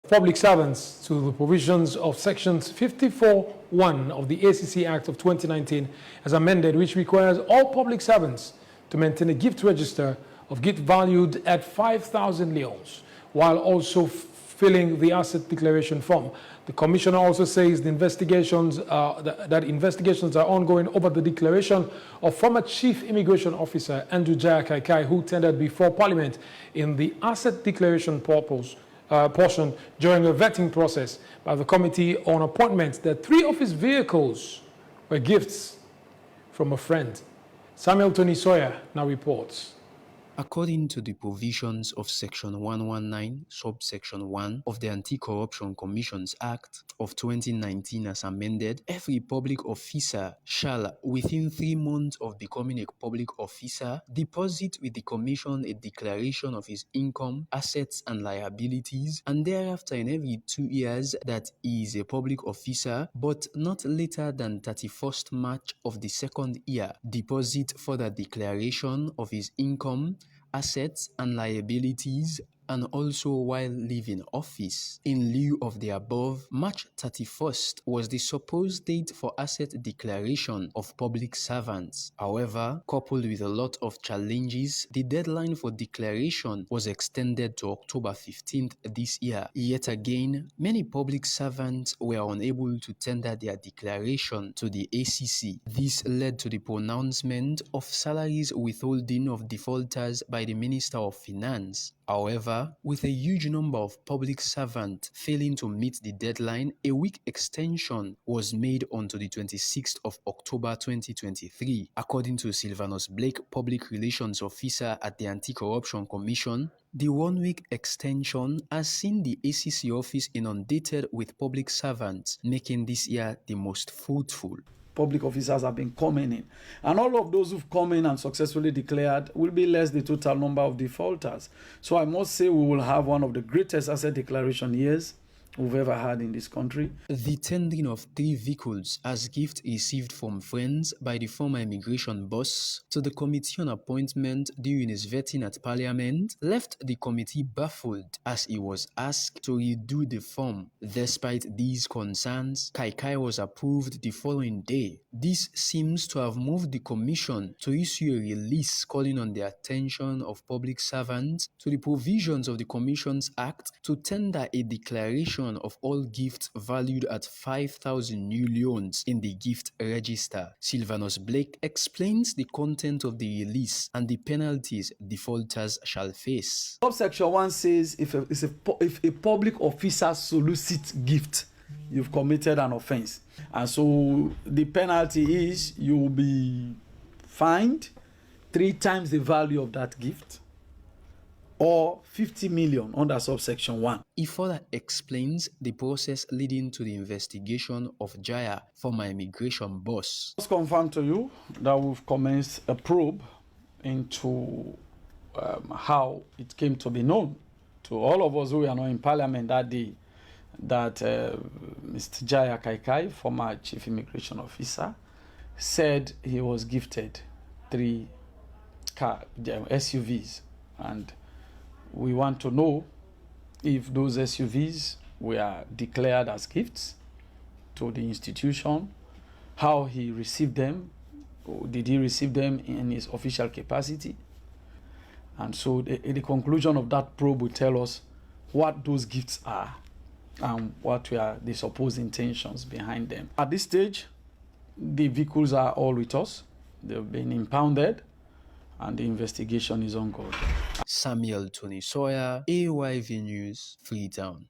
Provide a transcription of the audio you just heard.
public servants to the provisions of Sections 54(1) of the ACC Act of 2019 as amended, which requires all public servants to maintain a gift register of gift valued at 5,000 leones, while also filling the asset declaration form. The commissioner also says the investigations are ongoing over the declaration of former Chief Immigration Officer Anty who tendered before Parliament in the asset declaration portion during a vetting process by the Committee on Appointments that 3 of his vehicles were gifts from a friend. Samuel Tony Sawyer now reports. According to the provisions of Section 119, subsection 1 of the Anti-Corruption Commissions Act of 2019 as amended, every public officer shall, within 3 months of becoming a public officer, deposit with the Commission a declaration of his income, assets and liabilities, and thereafter in every 2 years that he is a public officer, but not later than 31st March of the 2nd year, deposit for the declaration of his income, assets and liabilities, and also while leaving office. In lieu of the above, March 31st was the supposed date for asset declaration of public servants. However, coupled with a lot of challenges, the deadline for declaration was extended to October 15th this year. Yet again, many public servants were unable to tender their declaration to the ACC. This led to the pronouncement of salaries withholding of defaulters by the Minister of Finance. However, with a huge number of public servants failing to meet the deadline, a week extension was made until the 26th of October 2023. According to Sylvanus Blake, Public Relations Officer at the Anti-Corruption Commission, the 1-week extension has seen the ACC office inundated with public servants, making this year the most fruitful. Public officers have been coming in, and all of those who've come in and successfully declared will be less the total number of defaulters. So I must say we will have one of the greatest asset declaration years we've ever had in this country. The tendering of 3 vehicles as gift received from friends by the former immigration boss to the Committee on Appointment during his vetting at Parliament left the committee baffled as he was asked to redo the form. Despite these concerns, Kaikai was approved the following day. This seems to have moved the commission to issue a release calling on the attention of public servants to the provisions of the Commissions Act to tender a declaration of all gifts valued at 5,000 new leones in the gift register. Sylvanus Blake explains the content of the release and the penalties defaulters shall face. Subsection 1 says if a public officer solicits gift, you've committed an offense. And so the penalty is you will be fined 3 times the value of that gift, or 50 million under subsection 1. He further explains the process leading to the investigation of Jaya, former immigration boss. I must confirm to you that we've commenced a probe into how it came to be known to all of us who were not in Parliament that day that Mr. Jaya Kaikai, former Chief Immigration Officer, said he was gifted 3 SUVs, and we want to know if those SUVs were declared as gifts to the institution, how he received them, did he receive them in his official capacity? And so the conclusion of that probe will tell us what those gifts are and what were the supposed intentions behind them. At this stage, the vehicles are all with us. They've been impounded and the investigation is ongoing. Samuel Tony Sawyer, AYV News, Freetown.